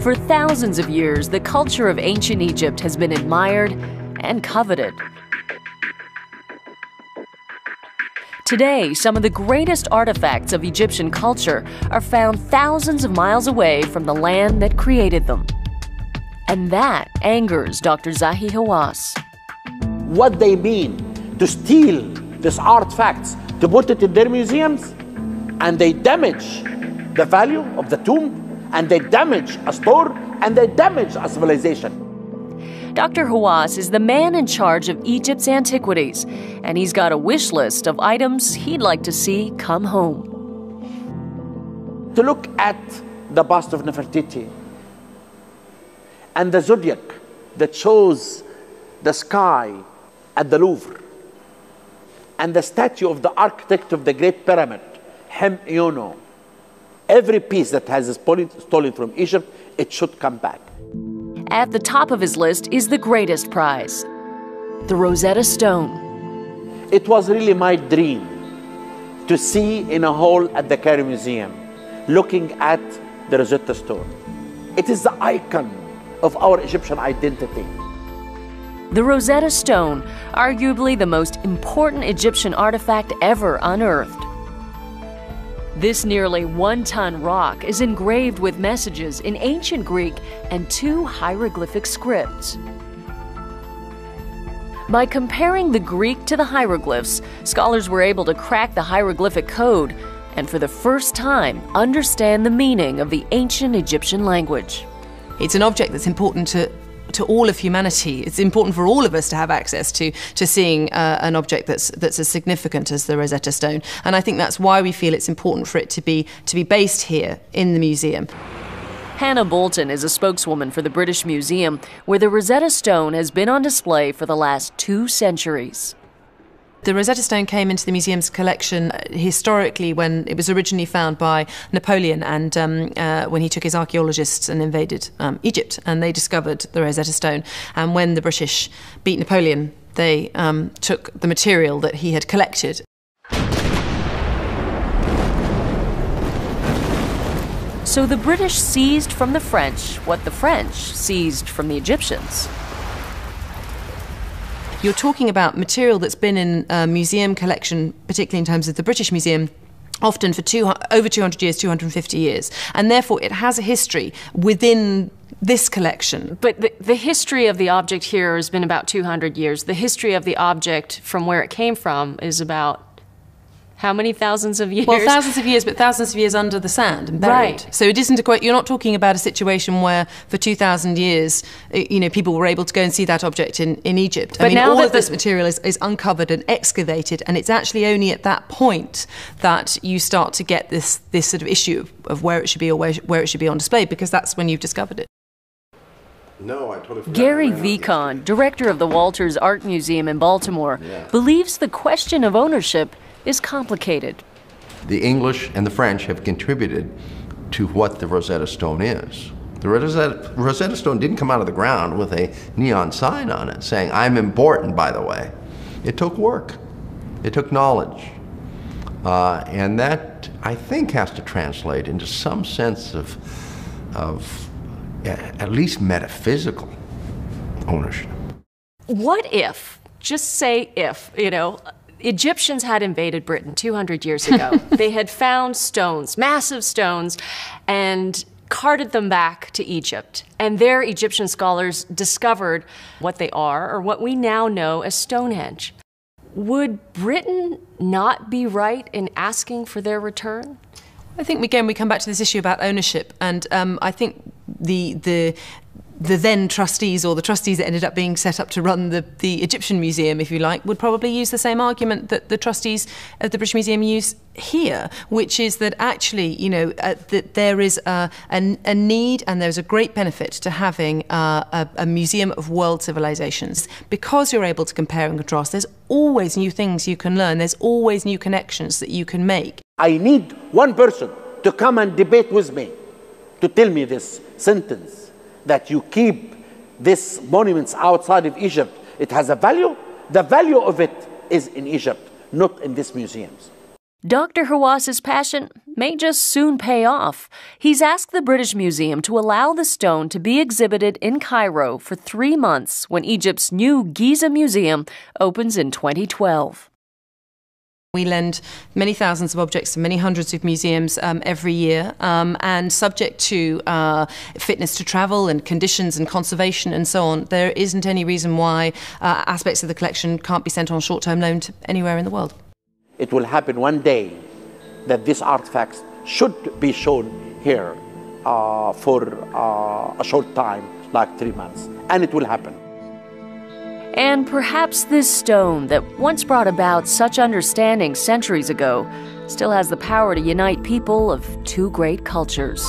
For thousands of years, the culture of ancient Egypt has been admired and coveted. Today, some of the greatest artifacts of Egyptian culture are found thousands of miles away from the land that created them. And that angers Dr. Zahi Hawass. What they mean to steal these artifacts, to put it in their museums, and they damage the value of the tomb, and they damage a store, and they damage a civilization. Dr. Hawass is the man in charge of Egypt's antiquities, and he's got a wish list of items he'd like to see come home. To look at the bust of Nefertiti and the zodiac that shows the sky at the Louvre, and the statue of the architect of the Great Pyramid, Hem-Eono. Every piece that has stolen from Egypt, it should come back. At the top of his list is the greatest prize, the Rosetta Stone. It was really my dream to see in a hall at the Cairo Museum, looking at the Rosetta Stone. It is the icon of our Egyptian identity. The Rosetta Stone, arguably the most important Egyptian artifact ever unearthed. This nearly 1-ton rock is engraved with messages in ancient Greek and 2 hieroglyphic scripts. By comparing the Greek to the hieroglyphs, scholars were able to crack the hieroglyphic code and for the first time understand the meaning of the ancient Egyptian language. It's an object that's important to all of humanity. It's important for all of us to have access to seeing an object that's as significant as the Rosetta Stone. And I think that's why we feel it's important for it to be based here in the museum. Hannah Bolton is a spokeswoman for the British Museum, where the Rosetta Stone has been on display for the last 2 centuries. The Rosetta Stone came into the museum's collection historically when it was originally found by Napoleon, and when he took his archaeologists and invaded Egypt, and they discovered the Rosetta Stone. And when the British beat Napoleon, they took the material that he had collected. So the British seized from the French what the French seized from the Egyptians. You're talking about material that's been in a museum collection, particularly in terms of the British Museum, often for over 200 years, 250 years. And therefore it has a history within this collection. But the history of the object here has been about 200 years. The history of the object from where it came from is about how many thousands of years? Well, thousands of years, but thousands of years under the sand and buried. Right. So it isn't you're not talking about a situation where for 2,000 years, people were able to go and see that object in Egypt. But now all of this material is uncovered and excavated, and it's actually only at that point that you start to get this sort of issue of where it should be or where it should be on display, because that's when you've discovered it. No, I totally forgot. Gary Vicon, director of the Walters Art Museum in Baltimore, believes the question of ownership is complicated. The English and the French have contributed to what the Rosetta Stone is. The Rosetta Stone didn't come out of the ground with a neon sign on it saying, "I'm important, by the way." It took work. It took knowledge. And that, I think, has to translate into some sense of at least metaphysical ownership. What if, just say if, Egyptians had invaded Britain 200 years ago. They had found stones, massive stones, and carted them back to Egypt. And there Egyptian scholars discovered what they are, or what we now know as Stonehenge. Would Britain not be right in asking for their return? I think, again, we come back to this issue about ownership, and I think the then trustees, or the trustees that ended up being set up to run the Egyptian Museum, if you like, would probably use the same argument that the trustees of the British Museum use here, which is that actually, that there is a need and there's a great benefit to having a museum of world civilizations. Because you're able to compare and contrast, there's always new things you can learn, there's always new connections that you can make. I need one person to come and debate with me, to tell me this sentence, that you keep these monuments outside of Egypt, it has a value. The value of it is in Egypt, not in these museums. Dr. Hawass's passion may just soon pay off. He's asked the British Museum to allow the stone to be exhibited in Cairo for 3 months when Egypt's new Giza Museum opens in 2012. We lend many thousands of objects to many hundreds of museums every year, and subject to fitness to travel and conditions and conservation and so on, there isn't any reason why aspects of the collection can't be sent on short-term loan to anywhere in the world. It will happen one day that these artifacts should be shown here for a short time, like 3 months, and it will happen. And perhaps this stone that once brought about such understanding centuries ago still has the power to unite people of two great cultures.